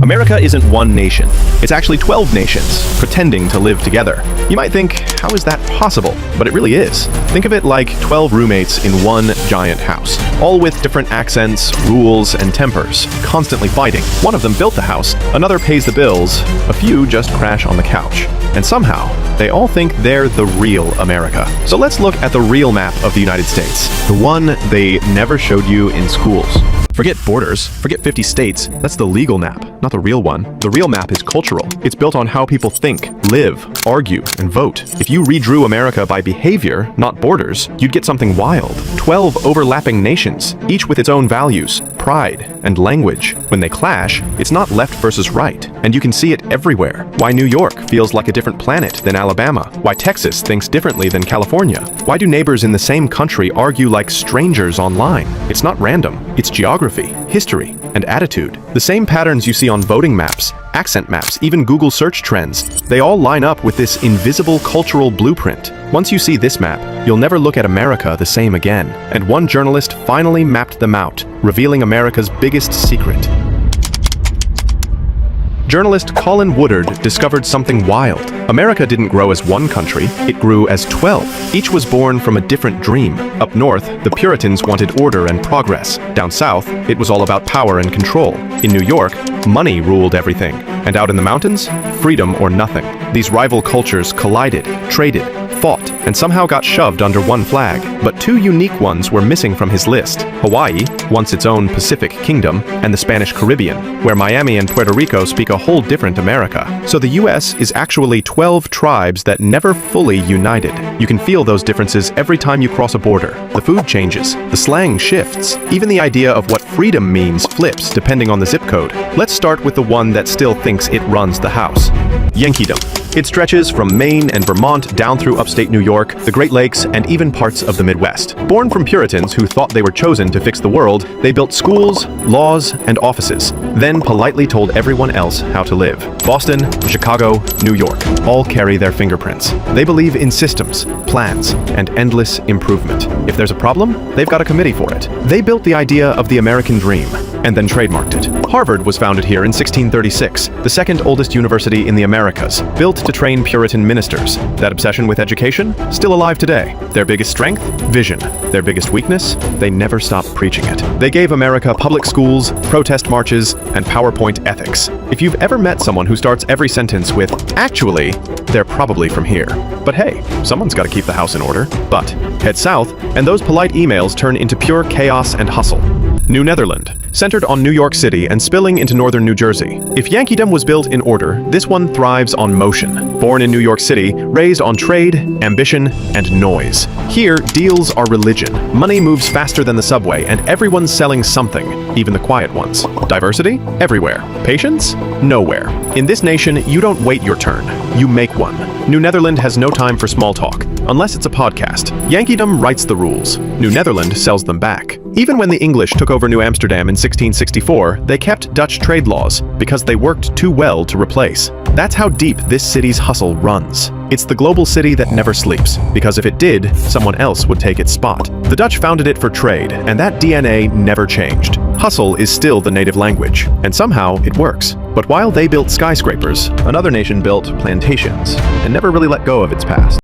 America isn't one nation. It's actually 12 nations, pretending to live together. You might think, how is that possible? But it really is. Think of it like 12 roommates in one giant house, all with different accents, rules, and tempers, constantly fighting. One of them built the house, another pays the bills, a few just crash on the couch. And somehow, they all think they're the real America. So let's look at the real map of the United States, the one they never showed you in schools. Forget borders, forget 50 states, that's the legal map, not the real one. The real map is cultural. It's built on how people think, live, argue, and vote. If you redrew America by behavior, not borders, you'd get something wild. 12 overlapping nations, each with its own values, pride, and language. When they clash, it's not left versus right, and you can see it everywhere. Why New York feels like a different planet than Alabama. Why Texas thinks differently than California. Why do neighbors in the same country argue like strangers online? It's not random. It's geography, history, and attitude. The same patterns you see on voting maps, accent maps, even Google search trends, they all line up with this invisible cultural blueprint. Once you see this map, you'll never look at America the same again. And one journalist finally mapped them out, revealing America's biggest secret. Journalist Colin Woodard discovered something wild. America didn't grow as one country, it grew as 12. Each was born from a different dream. Up north, the Puritans wanted order and progress. Down south, it was all about power and control. In New York, money ruled everything. And out in the mountains, freedom or nothing. These rival cultures collided, traded, fought, and somehow got shoved under one flag. But two unique ones were missing from his list. Hawaii, once its own Pacific kingdom, and the Spanish Caribbean, where Miami and Puerto Rico speak a whole different America. So the US is actually 12 tribes that never fully united. You can feel those differences every time you cross a border. The food changes, the slang shifts, even the idea of what freedom means flips depending on the zip code. Let's start with the one that still thinks it runs the house. Yankeedom. It stretches from Maine and Vermont down through upstate New York, the Great Lakes, and even parts of the Midwest. Born from Puritans who thought they were chosen to fix the world, they built schools, laws, and offices, then politely told everyone else how to live. Boston, Chicago, New York, all carry their fingerprints. They believe in systems, plans, and endless improvement. If there's a problem, they've got a committee for it. They built the idea of the American dream, and then trademarked it. Harvard was founded here in 1636, the second oldest university in the Americas, built to train Puritan ministers. That obsession with education? Still alive today. Their biggest strength? Vision. Their biggest weakness? They never stopped preaching it. They gave America public schools, protest marches, and PowerPoint ethics. If you've ever met someone who starts every sentence with, "Actually," they're probably from here. But hey, someone's got to keep the house in order. But head south, and those polite emails turn into pure chaos and hustle. New Netherland, centered on New York City and spilling into northern New Jersey. If Yankeedom was built in order, this one thrives on motion. Born in New York City, raised on trade, ambition, and noise. Here, deals are religion. Money moves faster than the subway, and everyone's selling something, even the quiet ones. Diversity? Everywhere. Patience? Nowhere. In this nation, you don't wait your turn. You make one. New Netherland has no time for small talk, unless it's a podcast. Yankeedom writes the rules. New Netherland sells them back. Even when the English took over New Amsterdam in 1664, they kept Dutch trade laws because they worked too well to replace. That's how deep this city's hustle runs. It's the global city that never sleeps, because if it did, someone else would take its spot. The Dutch founded it for trade, and that DNA never changed. Hustle is still the native language, and somehow it works. But while they built skyscrapers, another nation built plantations, and never really let go of its past.